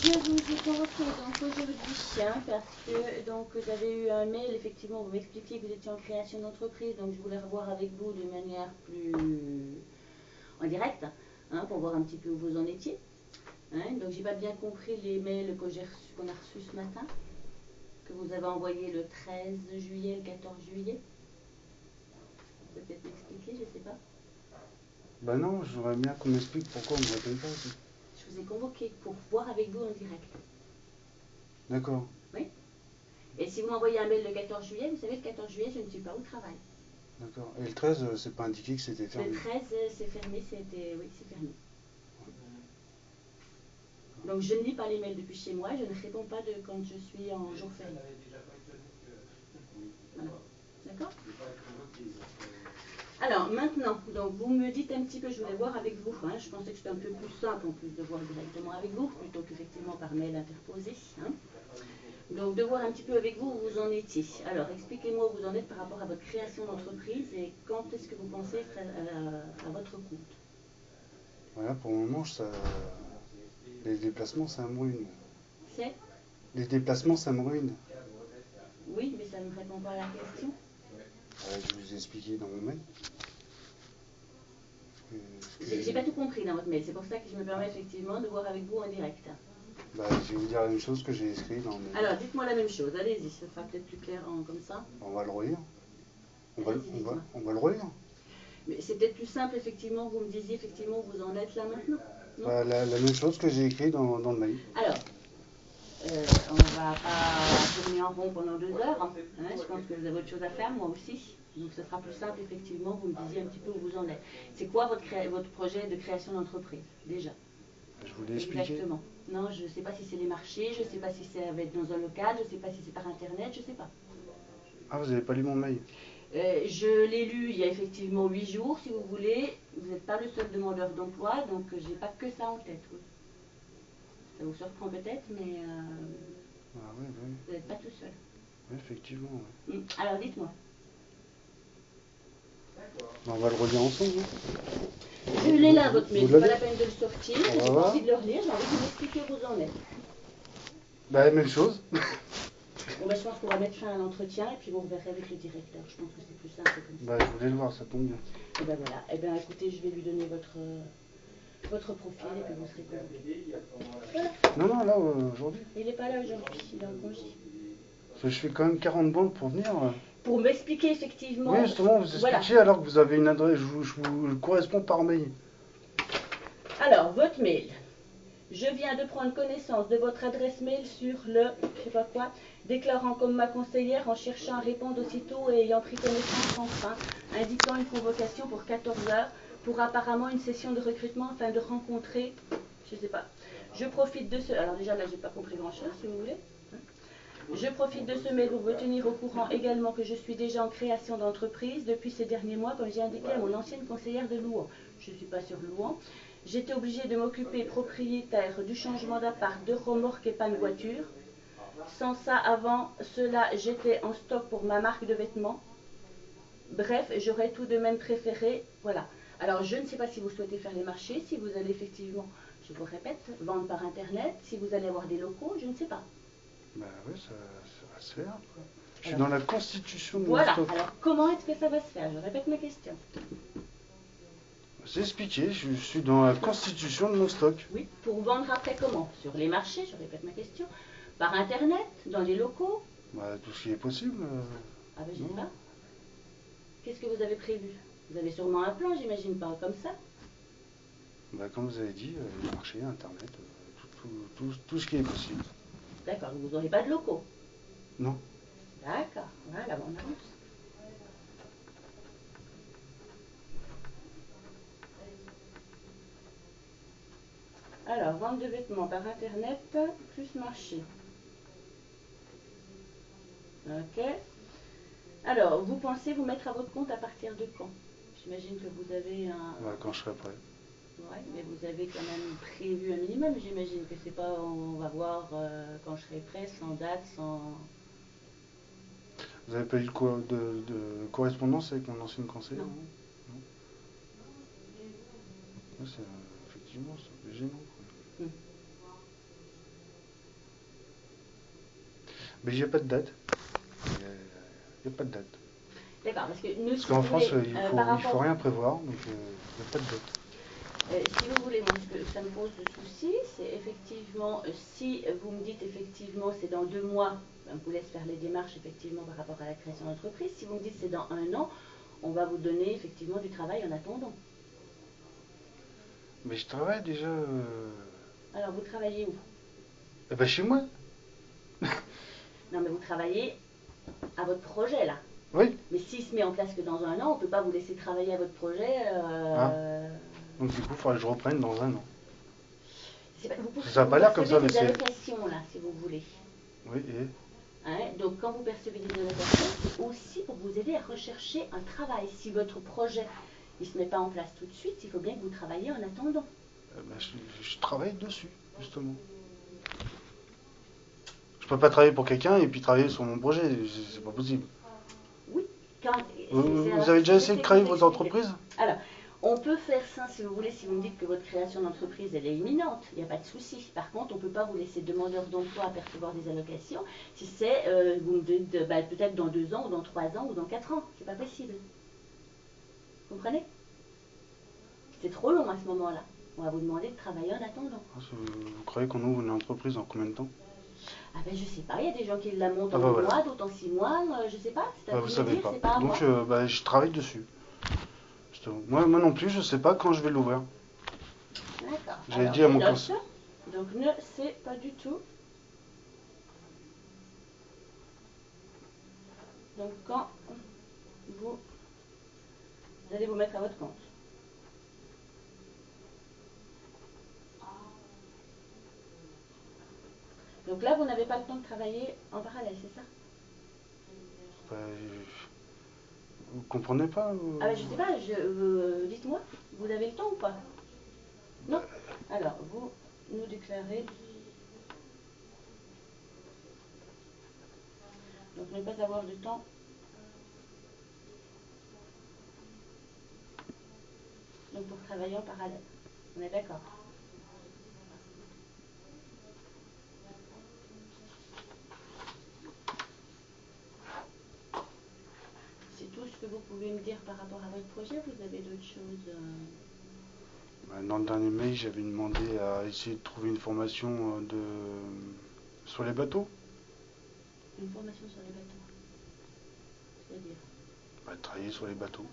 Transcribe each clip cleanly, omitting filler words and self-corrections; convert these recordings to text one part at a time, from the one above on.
Je vous ai convoqué donc aujourd'hui parce que donc vous avez eu un mail, effectivement, vous m'expliquiez que vous étiez en création d'entreprise, donc je voulais revoir avec vous de manière plus en direct, hein, pour voir un petit peu où vous en étiez. Hein. Donc j'ai pas bien compris les mails qu'on a reçus ce matin, que vous avez envoyé le 13 juillet, le 14 juillet. Vous pouvez peut-être m'expliquer, je sais pas. Bah non, j'aimerais bien qu'on m'explique pourquoi on ne me répond pas aussi. Je vous ai convoqué pour voir avec vous en direct. D'accord. Oui. Et si vous m'envoyez un mail le 14 juillet, vous savez, le 14 juillet, je ne suis pas au travail. D'accord. Et le 13, c'est pas indiqué que c'était fermé. Le 13, c'est fermé, oui, c'est fermé. Donc je ne lis pas les mails depuis chez moi, je ne réponds pas quand je suis en jour férié. Voilà. D'accord? Alors maintenant, donc vous me dites un petit peu, je voulais voir avec vous, hein, je pensais que c'était un peu plus simple en plus de voir directement avec vous, plutôt qu'effectivement par mail interposé. Hein. Donc de voir un petit peu avec vous où vous en étiez. Alors expliquez-moi où vous en êtes par rapport à votre création d'entreprise et quand est-ce que vous pensez être à votre compte. Voilà, pour le moment, les déplacements, ça me ruine. C'est? Les déplacements, ça me ruine. Oui, mais ça ne me répond pas à la question. Je vous ai expliqué dans mon mail. J'ai pas tout compris dans votre mail, c'est pour ça que je me permets effectivement de voir avec vous en direct. Bah, je vais vous dire la même chose que j'ai écrit dans le mail. Alors dites-moi la même chose, allez-y, ça sera peut-être plus clair comme ça. On va le relire. On va le relire. Mais c'est peut-être plus simple, effectivement, vous me disiez effectivement où vous en êtes là maintenant. Non, Bah, la même chose que j'ai écrit dans le mail. alors, on ne va pas tourner en rond pendant 2 heures. Hein. Je pense que vous avez autre chose à faire, moi aussi. Donc ce sera plus simple, effectivement, vous me disiez un petit peu où vous en êtes. C'est quoi votre projet de création d'entreprise, déjà? Je vous l'ai expliqué. Exactement. Non, je ne sais pas si c'est les marchés, je ne sais pas si c'est dans un local, je ne sais pas si c'est par Internet, je ne sais pas. Ah, vous n'avez pas lu mon mail? Je l'ai lu il y a effectivement 8 jours, si vous voulez. Vous n'êtes pas le seul demandeur d'emploi, donc j'ai pas que ça en tête. Oui. Ça vous surprend peut-être, mais Ah, oui, oui. vous n'êtes pas tout seul. Oui, effectivement. Oui. Alors dites-moi. On va le relire ensemble. Hein. Je l'ai là, votre mail, c'est pas la peine de le sortir. J'ai pas envie de le relire, j'ai envie de vous expliquer où vous en êtes. Bah, la même chose. Bon, bah, je pense qu'on va mettre fin à l'entretien et puis vous reverrez avec le directeur. Je pense que c'est plus simple comme ça. Bah, je voulais le voir, ça tombe bien. Et ben voilà. Et ben écoutez, je vais lui donner votre profil et puis vous serez convoqué. Non, là, aujourd'hui. Il n'est pas là aujourd'hui, il est en congé. Parce que je fais quand même 40 bandes pour venir. Pour m'expliquer effectivement. Oui, justement, vous expliquez alors que vous avez une adresse, je vous correspond par mail. Alors, votre mail. Je viens de prendre connaissance de votre adresse mail sur le, je sais pas quoi, déclarant comme ma conseillère en cherchant à répondre aussitôt et ayant pris connaissance enfin, indiquant une convocation pour 14 heures pour apparemment une session de recrutement afin de rencontrer, je sais pas. Je profite de ce, alors déjà là j'ai pas compris grand chose si vous voulez. Je profite de ce mail pour vous tenir au courant également que je suis déjà en création d'entreprise depuis ces derniers mois, comme j'ai indiqué à mon ancienne conseillère de Louan. Je ne suis pas sur Louan. J'étais obligée de m'occuper propriétaire du changement d'appart, de remorque et panne voiture. Sans ça, avant cela, j'étais en stock pour ma marque de vêtements. Bref, j'aurais tout de même préféré, voilà. Alors, je ne sais pas si vous souhaitez faire les marchés, si vous allez effectivement, je vous répète, vendre par Internet, si vous allez avoir des locaux, je ne sais pas. Bah oui, ça va se faire. Quoi. Je suis dans la constitution de voilà. mon stock. Alors, comment est-ce que ça va se faire? Je répète ma question. C'est expliqué, je suis dans la constitution de mon stock. Oui, pour vendre après comment? Sur les marchés, je répète ma question. Par Internet, dans les locaux? Bah, tout ce qui est possible. Ah ben, je sais pas. Qu'est-ce que vous avez prévu? Vous avez sûrement un plan, j'imagine, pas comme ça. Bah, comme vous avez dit, les marchés, Internet, tout ce qui est possible. D'accord, vous n'aurez pas de locaux? Non. D'accord, voilà, on avance. Alors, vente de vêtements par Internet, plus marché. Ok. Alors, vous pensez vous mettre à votre compte à partir de quand? J'imagine que vous avez un... Bah, quand je serai prêt. Ouais, mais vous avez quand même prévu un minimum, j'imagine que c'est pas on va voir quand je serai prêt, sans date, sans... Vous avez pas eu de correspondance avec mon ancienne conseillère? Non. Ouais, effectivement, c'est un peu gênant. Quoi. Mais il n'y a pas de date. Il n'y a pas de date. D'accord, parce que nous, Parce si qu'en vous France, voulez, il faut rien prévoir, donc il n'y a pas de date. Si vous voulez, moi, ce que ça me pose de souci, c'est effectivement, si vous me dites effectivement c'est dans 2 mois, on vous laisse faire les démarches effectivement par rapport à la création d'entreprise. Si vous me dites c'est dans 1 an, on va vous donner effectivement du travail en attendant. Mais je travaille déjà. Alors, vous travaillez où? Eh ben chez moi. Non, mais vous travaillez à votre projet là. Oui. Mais s'il se met en place que dans 1 an, on ne peut pas vous laisser travailler à votre projet. Ah. Donc du coup, il faudrait que je reprenne dans 1 an. Vous Ça n'a pas l'air comme ça, mais des c'est. allocations là, si vous voulez. Oui, et. Hein, donc quand vous percevez des allocations, c'est aussi pour vous aider à rechercher un travail. Si votre projet ne se met pas en place tout de suite, il faut bien que vous travailliez en attendant. Eh ben, je travaille dessus, justement. Je peux pas travailler pour quelqu'un et puis travailler sur mon projet, c'est pas possible. Oui. Vous avez déjà essayé de créer votre entreprise? Alors, on peut faire ça si vous voulez, si vous me dites que votre création d'entreprise elle est imminente, il n'y a pas de souci. Par contre, on ne peut pas vous laisser demandeur d'emploi à percevoir des allocations si c'est, vous me dites, peut-être dans 2 ans, ou dans 3 ans, ou dans 4 ans. C'est pas possible. Vous comprenez? C'est trop long à ce moment-là. On va vous demander de travailler en attendant. Vous croyez qu'on ouvre une entreprise en combien de temps? Ah ben je sais pas, il y a des gens qui la montent en bah 2 voilà. mois, d'autres en 6 mois, je sais pas, c'est à Vous vous de savez dire, pas. c'est pas à moi. Donc je travaille dessus. Moi non plus, je sais pas quand je vais l'ouvrir. D'accord. J'avais dit à mon conseil. Donc ne sais pas du tout. Donc quand vous allez vous mettre à votre compte. Donc là, vous n'avez pas le temps de travailler en parallèle, c'est ça? Bah, vous comprenez pas Ah ben je sais pas, dites-moi, vous avez le temps ou pas? Non? Alors, vous nous déclarez. Donc ne pas avoir de temps. Donc pour travailler en parallèle. On est d'accord? C'est tout ce que vous pouvez me dire par rapport à votre projet? Vous avez d'autres choses? Dans le dernier mail, j'avais demandé à essayer de trouver une formation sur les bateaux. Une formation sur les bateaux. C'est-à-dire? Travailler sur les bateaux.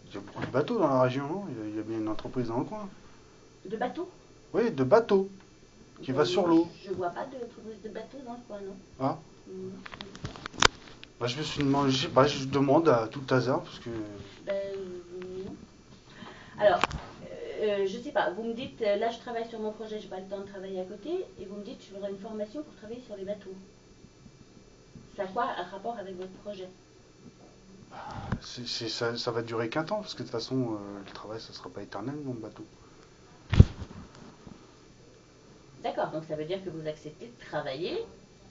Il y a beaucoup de bateaux dans la région, non? Il y a bien une entreprise dans le coin. De bateaux? Oui, de bateaux. Qui va sur l'eau. Je vois pas d'entreprise de bateaux dans le coin, non? Ah. Je me suis demandé, je sais pas, je demande à tout hasard parce que. Non. Alors, je sais pas, vous me dites, là je travaille sur mon projet, j'ai pas le temps de travailler à côté, et vous me dites, je voudrais une formation pour travailler sur les bateaux. Ça a quoi un rapport avec votre projet? Ça va durer qu'un temps, parce que de toute façon, le travail, ça sera pas éternel, mon bateau. D'accord, donc ça veut dire que vous acceptez de travailler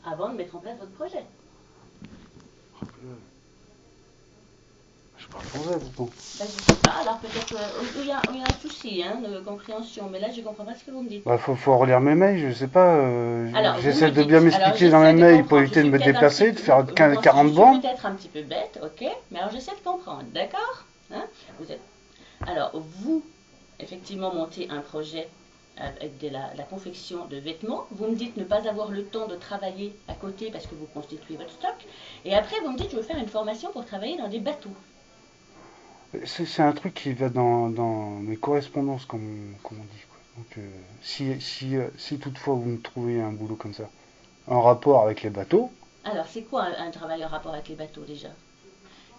avant de mettre en place votre projet. Je parle français, pourtant. Je sais pas, alors peut-être qu'il y a un souci de compréhension, mais là je comprends pas ce que vous me dites. Faut relire mes mails, je sais pas. J'essaie de bien m'expliquer dans mes de mails pour éviter de me déplacer, de faire 40 bancs. Je suis peut-être un petit peu bête, ok, mais alors j'essaie de comprendre, d'accord? Alors, vous, effectivement, montez un projet avec de la confection de vêtements. Vous me dites ne pas avoir le temps de travailler à côté parce que vous constituez votre stock. Et après, vous me dites je veux faire une formation pour travailler dans des bateaux. C'est un truc qui va dans mes correspondances, comme on dit, quoi. Donc, si toutefois vous me trouvez un boulot comme ça, en rapport avec les bateaux. Alors, c'est quoi un travail en rapport avec les bateaux déjà?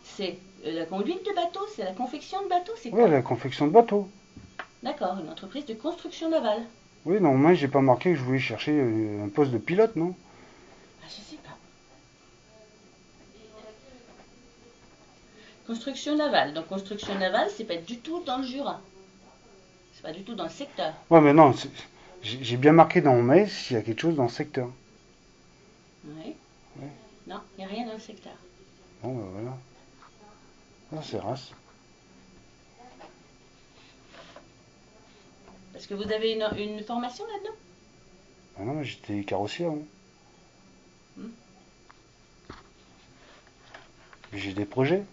C'est la conduite de bateaux, c'est la confection de bateaux, c'est quoi? Oui, la confection de bateaux. D'accord, une entreprise de construction navale. Oui, non, moi j'ai pas marqué que je voulais chercher un poste de pilote, non? Je sais pas. Construction navale. Donc construction navale, c'est pas du tout dans le Jura. C'est pas du tout dans le secteur. Ouais, mais non, j'ai bien marqué dans mon mail s'il y a quelque chose dans le secteur. Oui. Ouais. Non, il n'y a rien dans le secteur. Bon, ben voilà. Ah, c'est race. Parce que vous avez une formation là-dedans? Ah non, j'étais carrossier avant. j'ai des projets.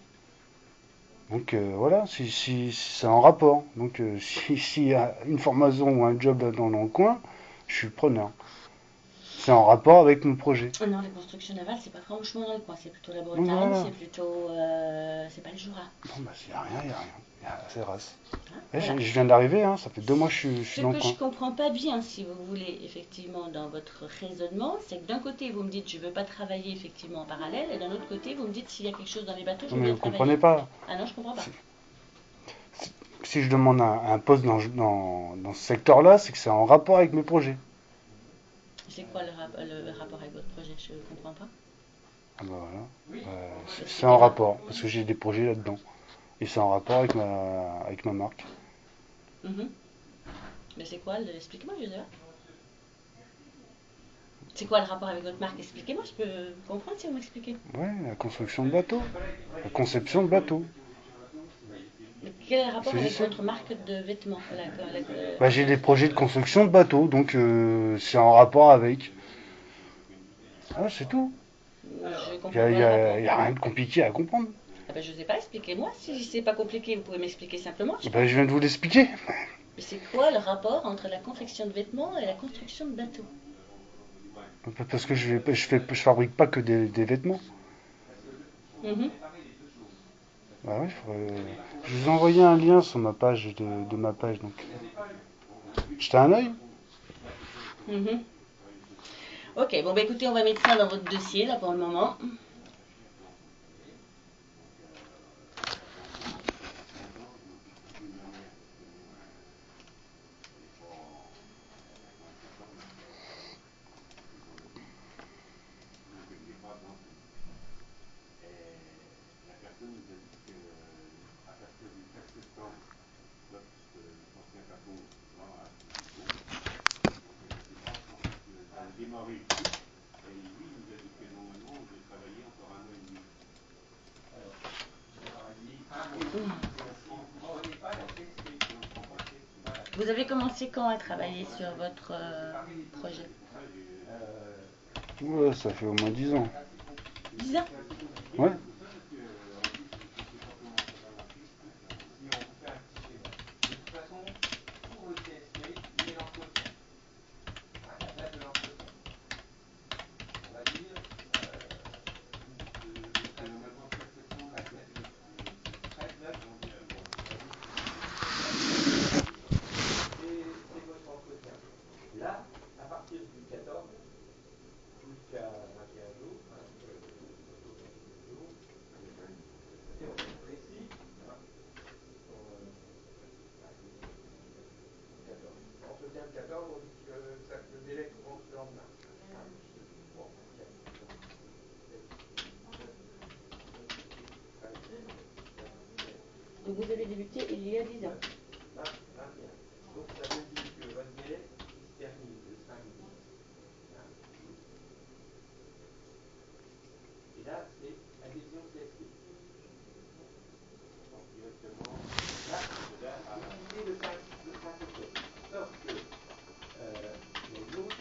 Donc voilà, si c'est en rapport. Donc s'il y a une formation ou un job dans le coin, je suis preneur. C'est en rapport avec mon projet. Non, la construction navale, c'est pas franchement dans le coin, c'est plutôt la Donc Bretagne, voilà. c'est plutôt. C'est pas le Jura. Bon, bah, il n'y a rien, il n'y a rien. C'est race. Hein, Eh, voilà. je viens d'arriver, hein, ça fait 2 mois que je Ce suis dans le que je coin. comprends pas bien, si vous voulez, effectivement, dans votre raisonnement, c'est que d'un côté, vous me dites je veux pas travailler effectivement en parallèle, et d'un autre côté, vous me dites s'il y a quelque chose dans les bateaux, je Non, veux mais bien vous travailler. comprenez pas. Ah non, je comprends pas. Si, si je demande un poste dans ce secteur-là, c'est que c'est en rapport avec mes projets. C'est quoi le rapport avec votre projet? Je comprends pas. Ah bah voilà. C'est en Expliquez-moi. rapport, parce que j'ai des projets là-dedans. Et c'est en rapport avec ma marque. Mhm. Mais c'est quoi expliquez-moi, je sais pas. C'est quoi le rapport avec votre marque? Expliquez-moi, je peux comprendre si vous m'expliquez. Ouais, la construction de bateaux. La conception de bateaux. Quel est le rapport C'est avec juste ça. votre marque de vêtements? Bah, j'ai des projets de construction de bateaux, donc c'est en rapport avec. Ah, c'est tout. Je Il n'y a, comprends pas y le a- rapport. y a rien de compliqué à comprendre. Ah ben, je sais pas, expliquez-moi. Si c'est pas compliqué, vous pouvez m'expliquer simplement. Bah, je viens de vous l'expliquer. Mais c'est quoi le rapport entre la confection de vêtements et la construction de bateaux? Parce que je fabrique pas que des vêtements. Mhm. Bah oui, je vous ai envoyé un lien sur ma page de ma page, donc jetez un œil. Mhm. Ok, bon bah écoutez, on va mettre ça dans votre dossier là pour le moment. Vous avez commencé quand à travailler sur votre projet? Ouais, ça fait au moins 10 ans. 10 ans. Ouais. Donc vous avez débuté il y a 10 ans.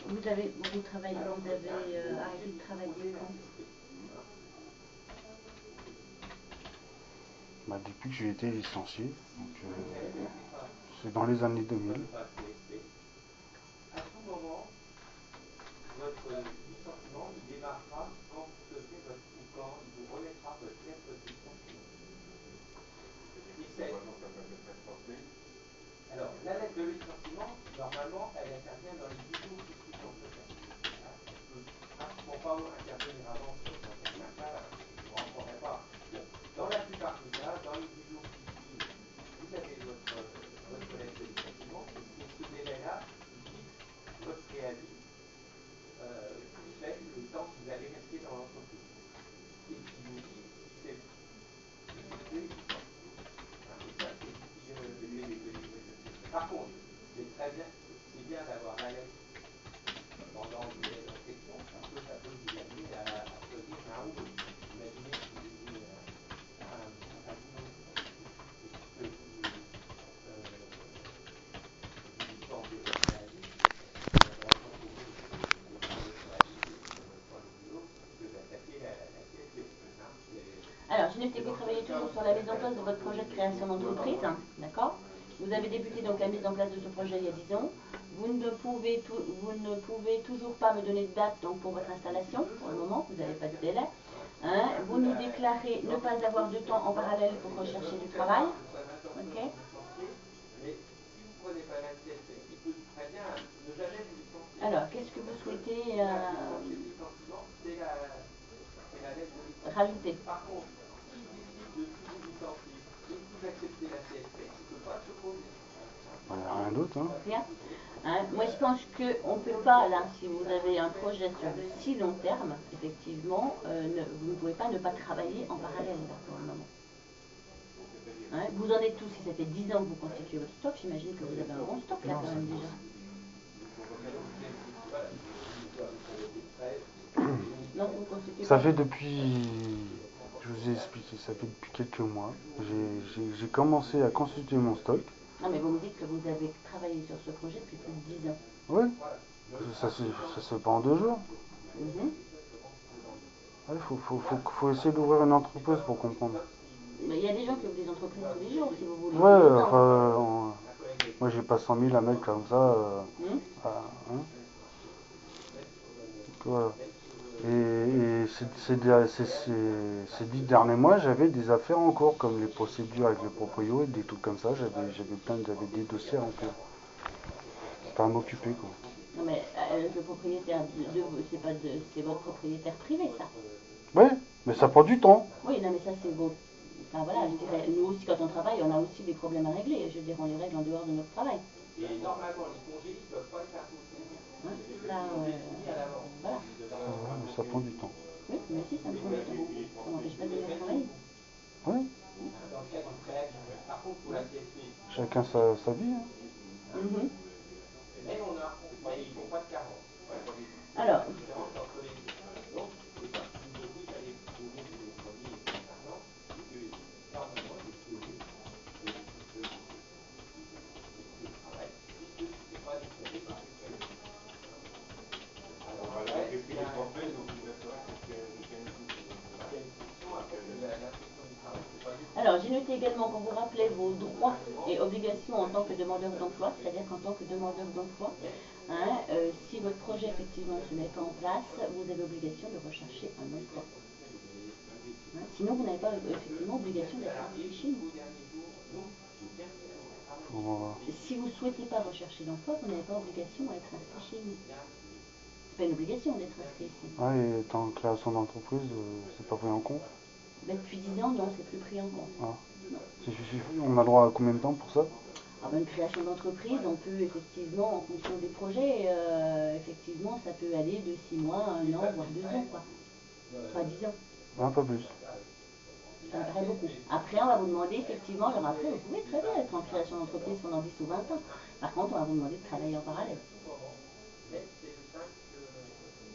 Vous avez arrêté de travailler quand? Bah, depuis que j'ai été licencié, donc c'est dans les années 2000. notez que vous travaillez toujours sur la mise en place de votre projet de création d'entreprise, d'accord? Vous avez débuté donc la mise en place de ce projet il y a 10 ans. Vous ne pouvez toujours pas me donner de date donc, pour votre installation, pour le moment, vous n'avez pas de délai. Hein? Vous nous déclarez ne pas avoir de temps en parallèle pour rechercher du travail. Ok. Alors, qu'est-ce que vous souhaitez rajouter? Rien d'autre, hein. Rien. Hein, moi, je pense qu'on ne peut pas, là, si vous avez un projet sur de si long terme, effectivement, vous ne pouvez pas ne pas travailler en parallèle, là, pour le moment. Hein, vous en êtes tous, si ça fait 10 ans que vous constituez votre stock, j'imagine que vous avez un bon stock, là, quand même, déjà. Non, vous constituez Ça pas. fait depuis, je vous ai expliqué, ça fait depuis quelques mois. J'ai commencé à constituer mon stock. Non, mais vous me dites que vous avez travaillé sur ce projet depuis plus de 10 ans. Oui, ça se fait pas en 2 jours. Il faut essayer d'ouvrir une entreprise pour comprendre. Mais il y a des gens qui ouvrent des entreprises tous les jours, si vous voulez. Ouais, enfin, moi j'ai pas 100 000 à mettre comme ça. Hein. Donc, voilà. Et ces 10 derniers mois, j'avais des affaires en cours, comme les procédures avec les proprios et des trucs comme ça. J'avais des dossiers à remplir. Pas à m'occuper, quoi. Non, mais le propriétaire, c'est votre propriétaire privé, ça. Oui, mais ça prend du temps. Oui, non, mais ça, c'est beau. Enfin, voilà, je dirais, nous aussi, quand on travaille, on a aussi des problèmes à régler. Je veux dire, on les règle en dehors de notre travail. Et normalement, les congés, ils ne peuvent pas le faire tout le temps. Là, voilà. Ouais, mais ça prend du temps. Oui, mais si, ça me prend du temps. Ça n'empêche pas de venir travailler. Oui. Chacun sa vie. Hein. Alors, j'ai noté également qu'on vous rappelait vos droits et obligations en tant que demandeur d'emploi, c'est-à-dire qu'en tant que demandeur d'emploi, hein, si votre projet effectivement ne se met pas en place, vous avez obligation de rechercher un emploi. Hein, sinon, vous n'avez pas effectivement obligation d'être inscrit chez nous. Si vous ne souhaitez pas rechercher d'emploi, vous n'avez pas obligation à être inscrit chez nous. C'est pas une obligation d'être inscrit ici. Ah, et en création d'entreprise, c'est pas pris en compte? Depuis 10 ans, non, c'est plus pris en compte. Ah. On a droit à combien de temps pour ça? Une création d'entreprise, on peut effectivement, en fonction des projets, effectivement, ça peut aller de 6 mois à 1 an, voire 2 ans, quoi. Pas 10 ans. Pas plus. Ça me paraît beaucoup. Après, on va vous demander, effectivement, alors après, vous pouvez très bien être en création d'entreprise pendant 10 ou 20 ans. Par contre, on va vous demander de travailler en parallèle. Ouais,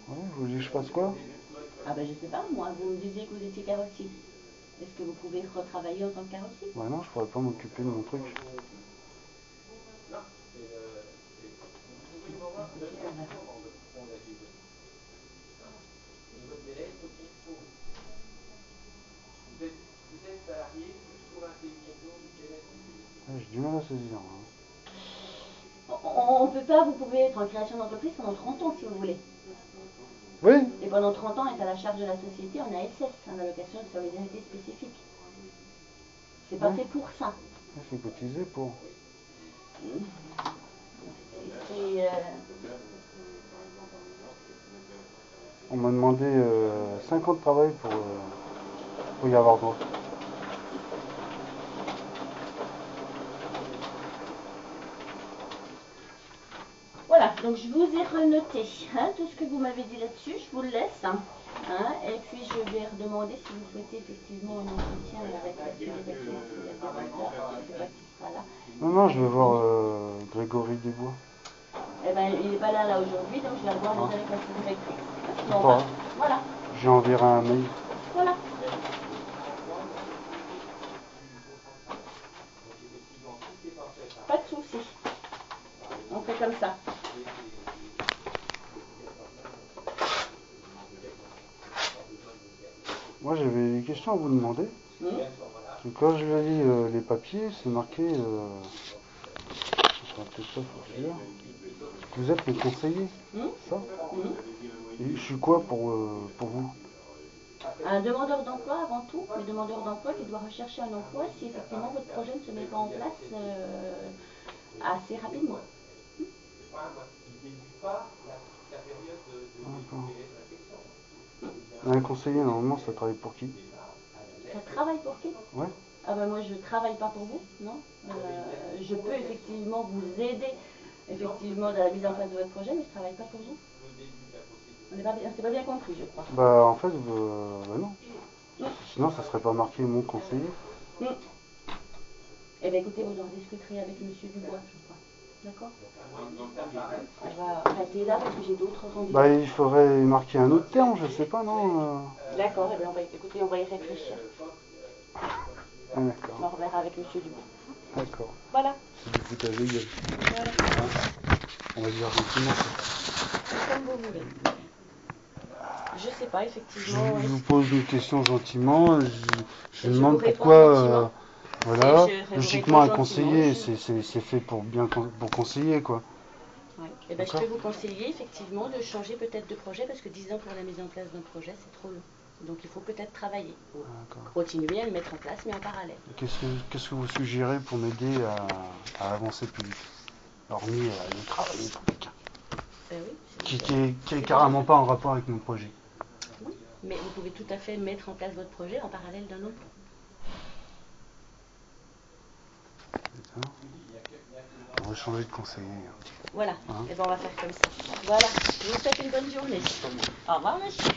vous voulez que je fasse quoi? Je sais pas, moi, vous me disiez que vous étiez carrossier. Est-ce que vous pouvez retravailler en tant que carrossier? Non, je pourrais pas m'occuper de mon truc. J'ai du mal à saisir. On peut pas, vous pouvez être en création d'entreprise pendant 30 ans si vous voulez. Oui. Et pendant 30 ans, est à la charge de la société en ASS, en allocation de solidarité spécifique. C'est pas fait pour ça. Il faut cotiser pour. On m'a demandé 5 ans de travail pour y avoir droit. Voilà, donc je vous ai renoté tout ce que vous m'avez dit là-dessus, je vous le laisse. Et puis je vais redemander si vous souhaitez effectivement un entretien avec la civilisation, si je ne sais pas qui sera là. Non, je vais voir Grégory Desbois. Il n'est pas là aujourd'hui, donc je vais voir avec la civilisation. Voilà. J'ai enverrai un mail. Voilà. Pas de souci. On fait comme ça. Moi, j'avais des questions à vous demander. Parce que quand je lis les papiers, c'est marqué, ça va peut-être pas faut celui-là, que vous êtes le conseiller, ça. Et je suis quoi pour vous? Un demandeur d'emploi avant tout, le demandeur d'emploi qui doit rechercher un emploi si effectivement votre projet ne se met pas en place assez rapidement. Un conseiller, normalement, ça travaille pour qui? Ça travaille pour qui? Ouais. Ah ben moi je ne travaille pas pour vous, non. Je peux effectivement vous aider effectivement dans la mise en place de votre projet, mais je ne travaille pas pour vous. On s'est pas bien compris, je crois. Bah en fait, bah non. Sinon, ça serait pas marqué mon conseiller. Eh bien écoutez, vous en discuterez avec Monsieur Dubois, je crois. D'accord? On va arrêter là parce que j'ai d'autres rendez-vous. Bah il faudrait marquer un autre terme, je sais pas, non D'accord, eh bien écoutez, on va y réfléchir. Ah, d'accord. On reverra avec Monsieur Dubois. D'accord. Voilà. C'est du foutage de gueule. Voilà. On va dire gentiment. Comme vous voulez. Je sais pas, effectivement. Je vous pose une question gentiment. Je vous demande réponds pourquoi. gentiment. Voilà. Je Logiquement, un réponds conseiller, gentiment. c'est fait pour bien pour conseiller, quoi. Ouais. Eh ben, je peux vous conseiller effectivement de changer peut-être de projet parce que 10 ans pour la mise en place d'un projet, c'est trop long. Donc il faut peut-être travailler. Continuer à le mettre en place, mais en parallèle. Qu'est-ce que vous suggérez pour m'aider à avancer plus vite? Hormis le travailler pour quelqu'un. Oui, qui est carrément pas en rapport avec mon projet. Oui, mais vous pouvez tout à fait mettre en place votre projet en parallèle d'un autre. On va changer de conseiller. Voilà, et ben on va faire comme ça. Voilà, je vous souhaite une bonne journée. Au revoir, monsieur.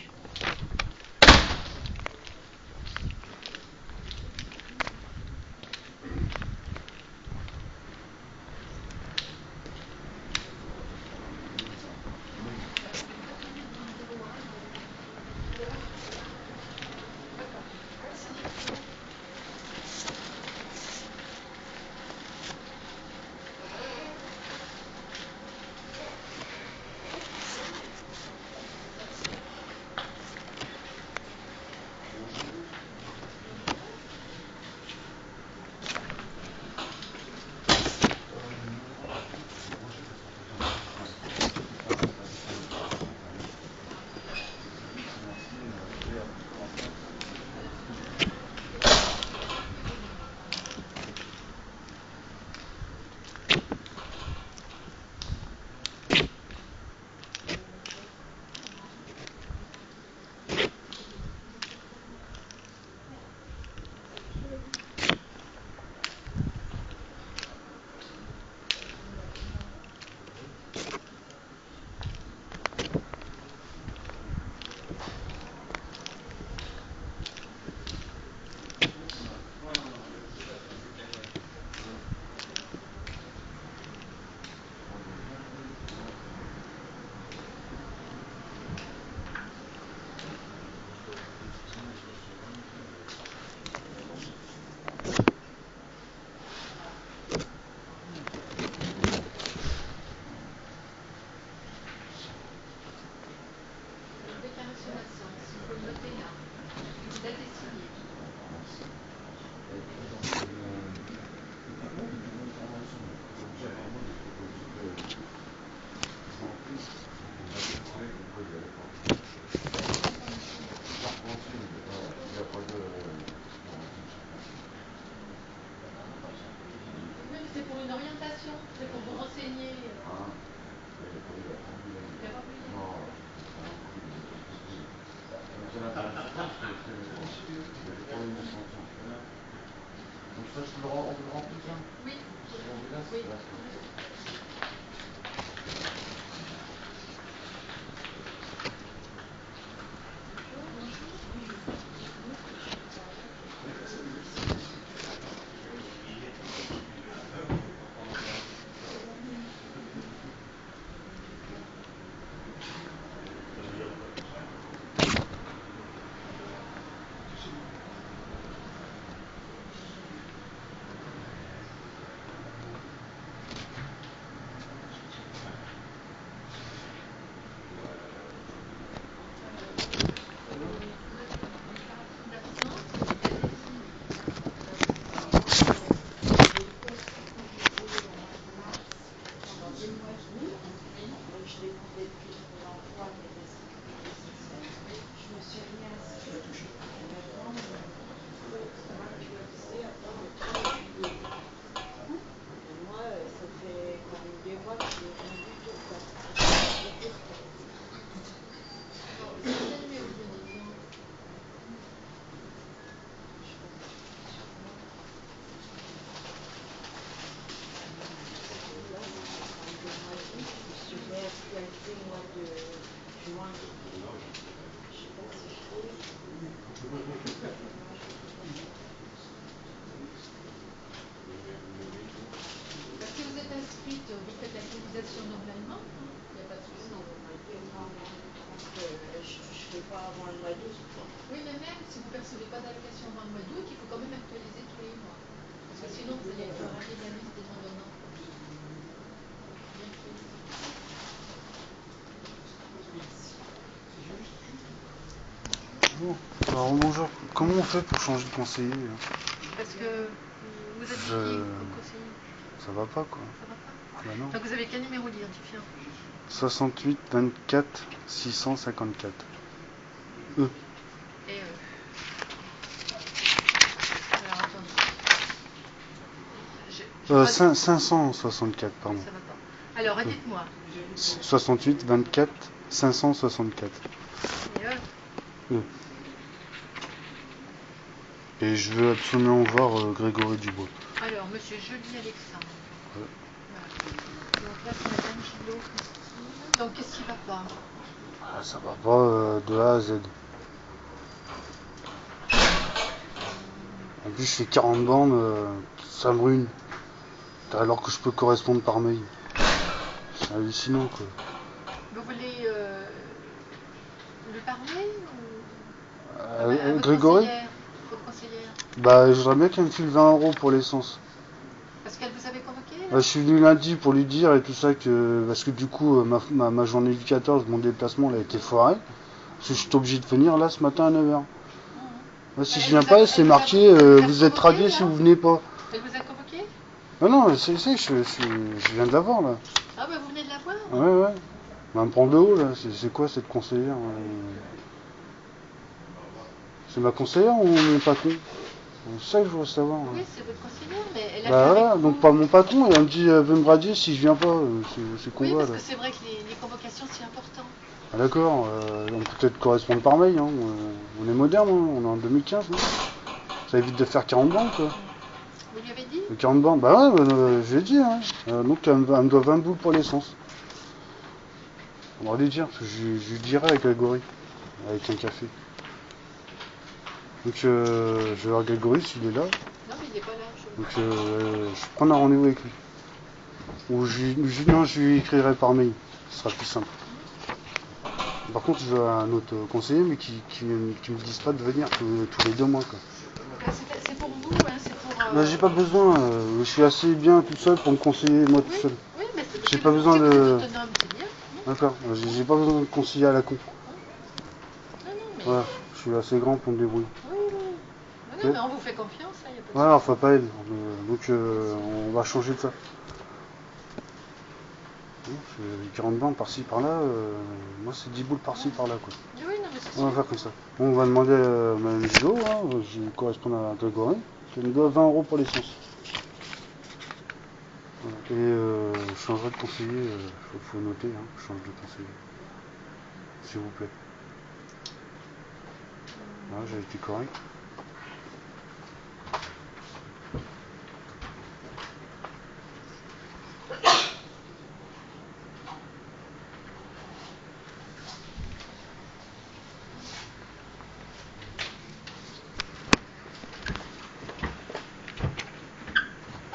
C'est pour une orientation, c'est pour vous renseigner. Il n'y a pas plus. On peut le remplir ça? Oui. Oui. du moins, je sais pas si je trouve. Si vous êtes inscrite, vous faites l'actualisation normalement, hein, il n'y a pas de souci. Non, je fais pas avant le mois d'août, quoi. Oui, mais même si vous ne percevez pas d'allocation avant le mois d'août, il faut quand même actualiser tous les mois. Parce que sinon, vous allez être radié de la liste des demandeurs d'emploi. Bien fait. Bon. Alors bonjour, comment on fait pour changer de conseiller là? Parce que vous êtes qui comme conseiller? Ça va pas quoi. Ça va pas? Ah bah non. Donc vous avez quel numéro d'identifiant? 68 24 654. Et alors attendez. 564, pardon. Ça va pas. Alors redites-moi. 68 24 564. Et Et je veux absolument voir Grégory Dubois. alors, monsieur Joly Alexandre. Ouais. Voilà. Donc là, c'est Madame Gillot, Christine. Donc qu'est-ce qui va pas? Ah, ça va pas de A à Z. En plus, je fais 40 bandes, ça brune. Alors que je peux correspondre par mail. C'est hallucinant quoi. Vous voulez le parler ou Grégory votre conseillère? Bah, je voudrais bien qu'elle me file 20 € pour l'essence. Parce qu'elle vous avait convoqué là? Bah, je suis venu lundi pour lui dire et tout ça que. Parce que du coup, ma journée du 14, mon déplacement, elle a été foiré. Parce que je suis obligé de venir là ce matin à 9h. Là, si je viens pas, c'est marqué vous êtes radié si vous venez pas. Elle vous a convoqué? Non, je viens de la voir là. Ah bah vous venez de la voir? Ouais. Elle me prend de haut là. C'est quoi cette conseillère C'est ma conseillère ou mon patron? C'est ça que je voudrais savoir. Oui, c'est votre conseillère, mais elle a Bah fait voilà, avec donc vous. pas mon patron, et elle me dit veut me radier si je viens pas, c'est con Oui, va parce là. que c'est vrai que les convocations, c'est important. Ah, d'accord, on peut peut-être correspondre par mail, hein. On est moderne, hein. On est en 2015, non? Ça évite de faire 40 bandes quoi. Vous lui avez dit? 40 bandes, bah ouais, je l'ai dit, hein. Donc elle me doit 20 boules pour l'essence. On va lui dire, parce que je lui dirai avec Grégory, avec un café. Donc je vais voir Grégory s'il est là. Non, mais il n'est pas là. Donc je prends un rendez-vous avec lui. Ou non, je lui écrirai par mail, ce sera plus simple. Par contre, je veux un autre conseiller, mais qui me dise pas de venir tous les 2 mois. Quoi. C'est pour vous, hein, c'est pour. Mais j'ai pas besoin, je suis assez bien tout seul pour me conseiller moi tout seul. Oui, mais J'ai pas besoin si de. vous êtes autonome, c'est bien. D'accord, j'ai pas besoin de conseiller à la con. Non, mais. Voilà, je suis assez grand pour me débrouiller. Oui. Non, mais on vous fait confiance, il n'y a pas de Voilà, enfin pas elle. Donc on va changer de ça. J'ai 40 bandes par-ci par-là, moi c'est 10 boules par-ci par-là quoi. Oui, non, mais c'est On va faire comme ça. Bon, on va demander à Mme Gillot, hein, je correspond à Grégory, qu'elle me doit 20 € pour l'essence. Voilà. Et je changerai de conseiller, faut noter, hein, je change de conseiller. S'il vous plaît. Voilà, j'ai été correct.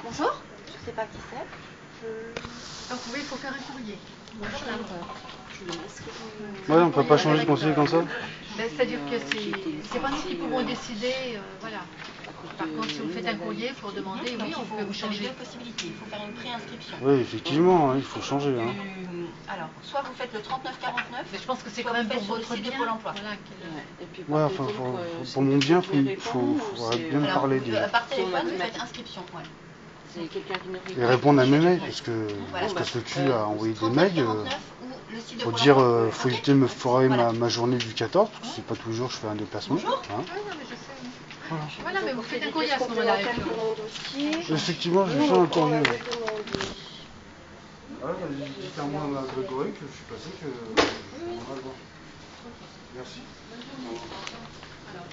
Bonjour, je sais pas qui c'est. Donc oui, il faut faire un courrier. Bonjour, Ouais, on peut pas changer de conseiller comme ça? C'est-à-dire que c'est pas nous qui pouvons décider, voilà. Par contre, si vous faites un courrier, il faut demander, oui, on peut vous changer. Deux possibilités, il faut faire une préinscription. Oui, effectivement, hein, il faut changer. Hein. Alors, soit vous faites le 3949, Mais je pense que c'est quand même pour votre bien. Pôle emploi. Voilà, Et puis, Ouais, enfin, pour mon bien, il faudrait bien me parler des. Par téléphone, vous faites inscription. Ouais. c'est quelqu'un qui nous répond. Et répondre à mes mails, parce que ce cul a envoyé des mails pour dire faut éviter de me foirer ma journée du 14, parce que c'est pas tous les jours que je fais un déplacement. Hein. Oui, non, mais je sais. Voilà, mais vous faites un courrier à ce moment-là. Effectivement, je vais faire un courrier. Dites à moi, à Grégory, que je suis passé, que on va le voir. Merci. Alors,